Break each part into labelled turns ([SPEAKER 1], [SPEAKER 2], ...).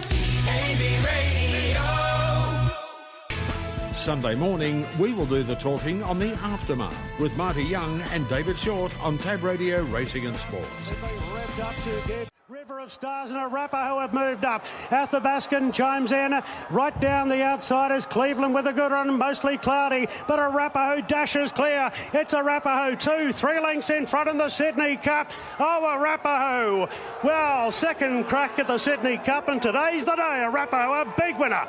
[SPEAKER 1] TAB Radio.
[SPEAKER 2] Sunday morning, we will do the talking on The Aftermath with Marty Young and David Short on Tab Radio Racing and Sports.
[SPEAKER 3] They've been revved up to get. River of Stars and Arapaho have moved up. Athabascan chimes in. Right down the outside is Cleveland with a good run, mostly cloudy, but Arapaho dashes clear. It's Arapaho 2-3 lengths in front in the Sydney Cup. Oh, Arapaho. Well, second crack at the Sydney Cup, and today's the day. Arapaho, a big winner.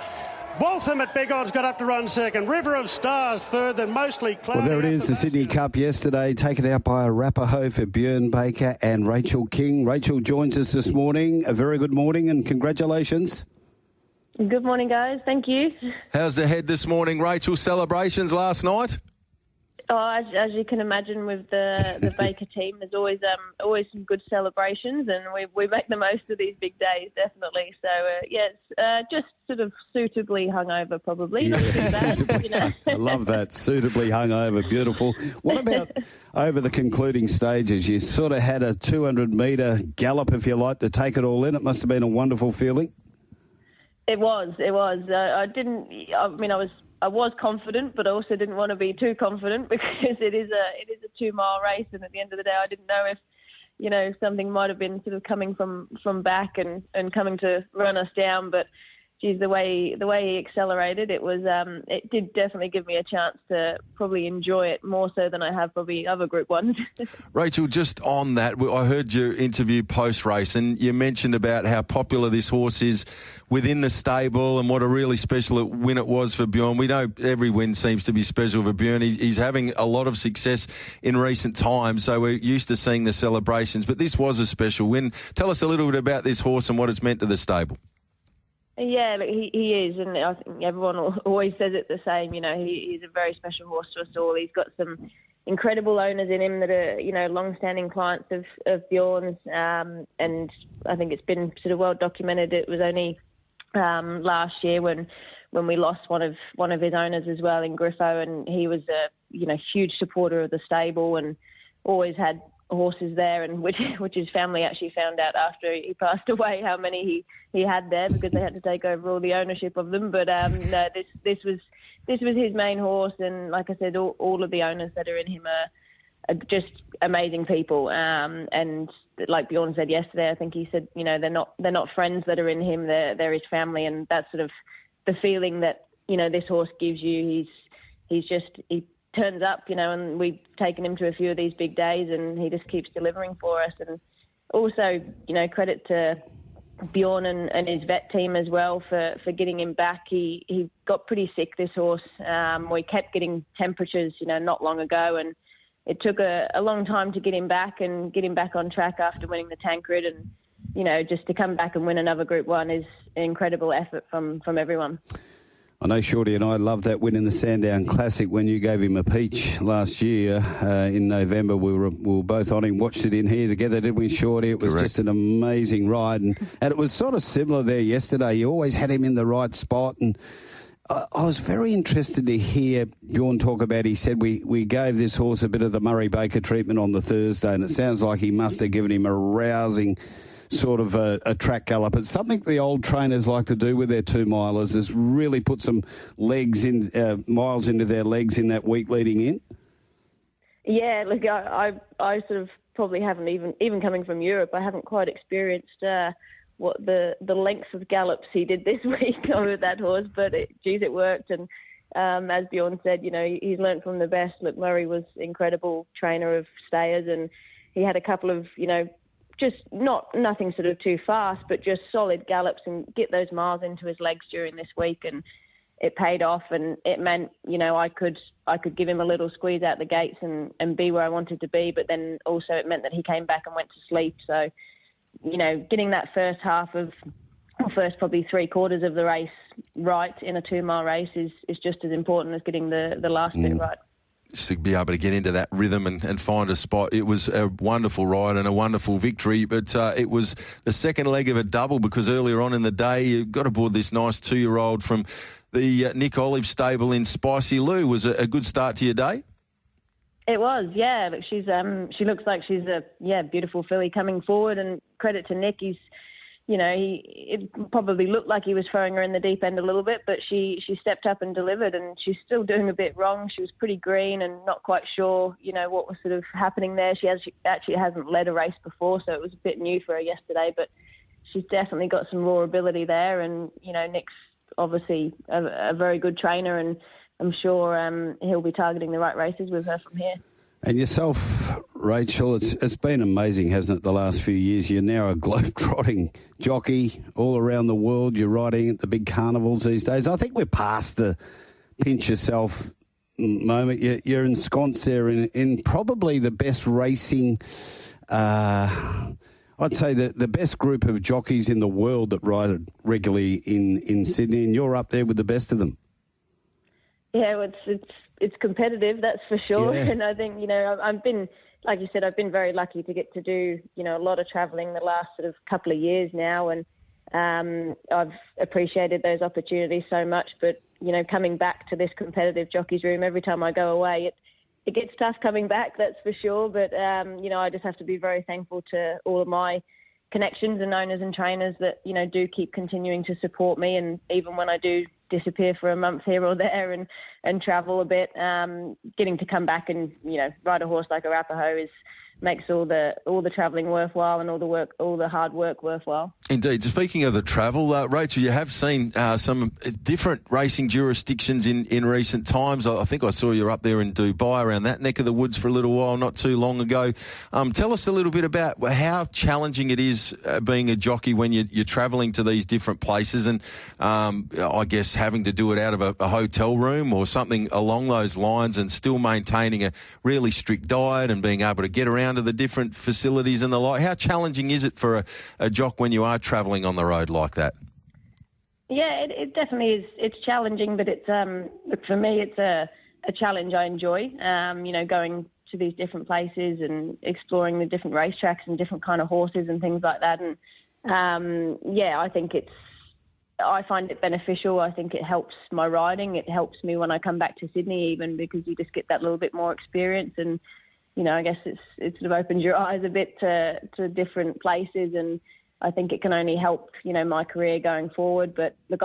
[SPEAKER 3] Waltham at big odds got up to run second. River of Stars third, then mostly cloudy.
[SPEAKER 4] Well, there it is, the Sydney Cup yesterday, taken out by Arapaho for Bjorn Baker and Rachel King. Rachel joins us this morning. A very good morning and congratulations.
[SPEAKER 5] Good morning, guys. Thank you.
[SPEAKER 6] How's the head this morning, Rachel? Celebrations last night?
[SPEAKER 5] Oh, as you can imagine, with the Baker team, there's always some good celebrations, and we make the most of these big days, definitely. So, yes, just sort of suitably hungover, probably.
[SPEAKER 4] Yes.
[SPEAKER 5] Not too bad, you know.
[SPEAKER 4] I love that, suitably hungover, beautiful. What about over the concluding stages? You sort of had a 200-metre gallop, if you like, to take it all in. It must have been a wonderful feeling.
[SPEAKER 5] It was. I was confident, but I also didn't want to be too confident because it is a 2-mile race, and at the end of the day, I didn't know if, something might have been sort of coming from back and coming to run us down. But geez, the way he accelerated, it did definitely give me a chance to probably enjoy it more so than I have probably other Group 1s.
[SPEAKER 6] Rachel, just on that, I heard your interview post-race, and you mentioned about how popular this horse is within the stable and what a really special win it was for Bjorn. We know every win seems to be special for Bjorn. He's having a lot of success in recent times, so we're used to seeing the celebrations, but this was a special win. Tell us a little bit about this horse and what it's meant to the stable.
[SPEAKER 5] Yeah, look, he is, and I think everyone always says it the same. He's a very special horse to us all. He's got some incredible owners in him that are, long-standing clients of Bjorn's, and I think it's been sort of well documented. It was only last year when we lost one of his owners as well in Griffo, and he was a huge supporter of the stable and always had horses there, and which his family actually found out after he passed away how many he had there because they had to take over all the ownership of them. But no, this was his main horse, and like I said, all of the owners that are in him are just amazing people. And like Bjorn said yesterday, I think he said, they're not friends that are in him, they're his family, and that's sort of the feeling that this horse gives you. He turns up, and we've taken him to a few of these big days, and he just keeps delivering for us. And also, credit to Bjorn and his vet team as well for getting him back. He got pretty sick, this horse. We kept getting temperatures, not long ago, and it took a long time to get him back on track after winning the Tancred. And, just to come back and win another Group 1 is an incredible effort from everyone.
[SPEAKER 4] I know Shorty and I loved that win in the Sandown Classic when you gave him a peach last year in November. We were both on him, watched it in here together, didn't we, Shorty? It was
[SPEAKER 6] Correct.
[SPEAKER 4] Just an amazing ride. And it was sort of similar there yesterday. You always had him in the right spot. And I was very interested to hear Bjorn talk about, he said we gave this horse a bit of the Murray Baker treatment on the Thursday, and it sounds like he must have given him a rousing sort of a track gallop. It's something the old trainers like to do with their 2-milers, is really put some legs in, miles into their legs in that week leading in.
[SPEAKER 5] Yeah, look, I sort of probably haven't even coming from Europe, I haven't quite experienced what the length of gallops he did this week with that horse, but it worked. And as Bjorn said, he's learnt from the best. Look, Murray was incredible trainer of stayers, and he had a couple of, just nothing sort of too fast, but just solid gallops and get those miles into his legs during this week, and it paid off. And it meant, I could give him a little squeeze out the gates and be where I wanted to be, but then also it meant that he came back and went to sleep. So, getting that first half of, or first probably 3/4 of the race right in a 2-mile race is just as important as getting the last bit right.
[SPEAKER 6] Just to be able to get into that rhythm and find a spot. It was a wonderful ride and a wonderful victory, but it was the second leg of a double because earlier on in the day you got aboard this nice 2-year-old from the Nick Olive stable in Spicy Lou. Was a good start to your day?
[SPEAKER 5] It was, yeah. But she looks like she's a beautiful filly coming forward, and credit to Nick. it probably looked like he was throwing her in the deep end a little bit, but she stepped up and delivered, and she's still doing a bit wrong. She was pretty green and not quite sure, what was sort of happening there. She actually hasn't led a race before, so it was a bit new for her yesterday, but she's definitely got some raw ability there. And, Nick's obviously a very good trainer, and I'm sure he'll be targeting the right races with her from here.
[SPEAKER 4] And yourself, Rachel, it's been amazing, hasn't it, the last few years? You're now a globe-trotting jockey all around the world. You're riding at the big carnivals these days. I think we're past the pinch yourself moment. You're ensconced there in probably the best racing, I'd say the best group of jockeys in the world that ride regularly in Sydney, and you're up there with the best of them.
[SPEAKER 5] Yeah, it's competitive, that's for sure.
[SPEAKER 4] Yeah.
[SPEAKER 5] And I think, I've been, like you said, I've been very lucky to get to do, a lot of travelling the last sort of couple of years now. And I've appreciated those opportunities so much. But, coming back to this competitive jockey's room, every time I go away, it gets tough coming back, that's for sure. But, I just have to be very thankful to all of my connections and owners and trainers that, do keep continuing to support me. And even when I do disappear for a month here or there and travel a bit, getting to come back and, ride a horse like Arapaho makes all the travelling worthwhile and all the hard work worthwhile.
[SPEAKER 6] Indeed. Speaking of the travel, Rachel, you have seen some different racing jurisdictions in recent times. I think I saw you up there in Dubai, around that neck of the woods for a little while, not too long ago. Tell us a little bit about how challenging it is being a jockey when you're travelling to these different places, and I guess having to do it out of a hotel room or something along those lines, and still maintaining a really strict diet and being able to get around to the different facilities and the like. How challenging is it for a jock when you are travelling on the road like that?
[SPEAKER 5] Yeah, it definitely is. It's challenging, but it's for me, it's a challenge I enjoy. Going to these different places and exploring the different racetracks and different kind of horses and things like that. And I think I find it beneficial. I think it helps my riding. It helps me when I come back to Sydney, even because you just get that little bit more experience. And I guess it sort of opens your eyes a bit to different places, and I think it can only help, my career going forward. But look,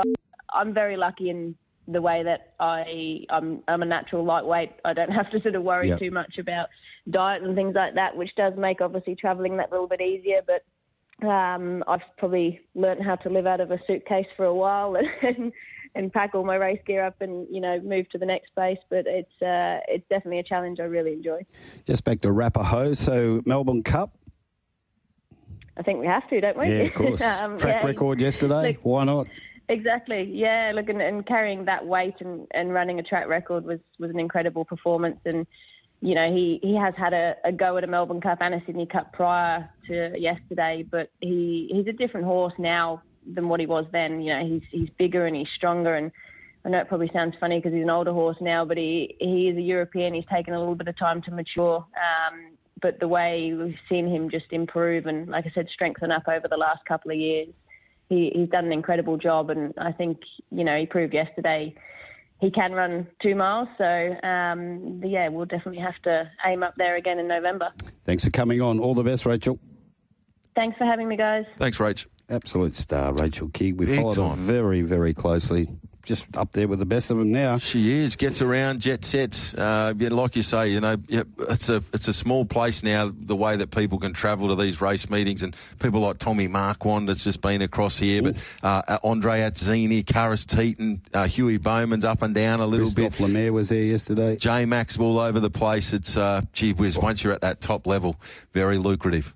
[SPEAKER 5] I'm very lucky in the way that I'm a natural lightweight. I don't have to sort of worry too much about diet and things like that, which does make obviously travelling that little bit easier. But I've probably learned how to live out of a suitcase for a while and pack all my race gear up and, move to the next place. But it's definitely a challenge I really enjoy. Just back to
[SPEAKER 4] Arapaho, so Melbourne Cup.
[SPEAKER 5] I think we have to, don't we?
[SPEAKER 4] Yeah, of course. Track record yesterday. Why not?
[SPEAKER 5] Exactly. Yeah, look, and carrying that weight and running a track record was an incredible performance. And, he has had a go at a Melbourne Cup and a Sydney Cup prior to yesterday, but he's a different horse now than what he was then. He's bigger and he's stronger, and I know it probably sounds funny because he's an older horse now, but he is a European. He's taken a little bit of time to mature, but the way we've seen him just improve and, like I said, strengthen up over the last couple of years, he's done an incredible job. And I think, he proved yesterday he can run 2 miles. So, we'll definitely have to aim up there again in November.
[SPEAKER 4] Thanks for coming on. All the best, Rachel.
[SPEAKER 5] Thanks for having me, guys.
[SPEAKER 6] Thanks, Rach.
[SPEAKER 4] Absolute star, Rachel King. We followed her very, very closely. Just up there with the best of them now.
[SPEAKER 6] She is. Gets around, jet sets. Like you say, it's a small place now, the way that people can travel to these race meetings, and people like Tommy Marquand that's just been across here, but Andre Atzini, Karis Teaton, Huey Bowman's up and down a little bit.
[SPEAKER 4] Christophe Lemaire was there yesterday.
[SPEAKER 6] J-Max all over the place. It's, gee whiz, once you're at that top level, very lucrative.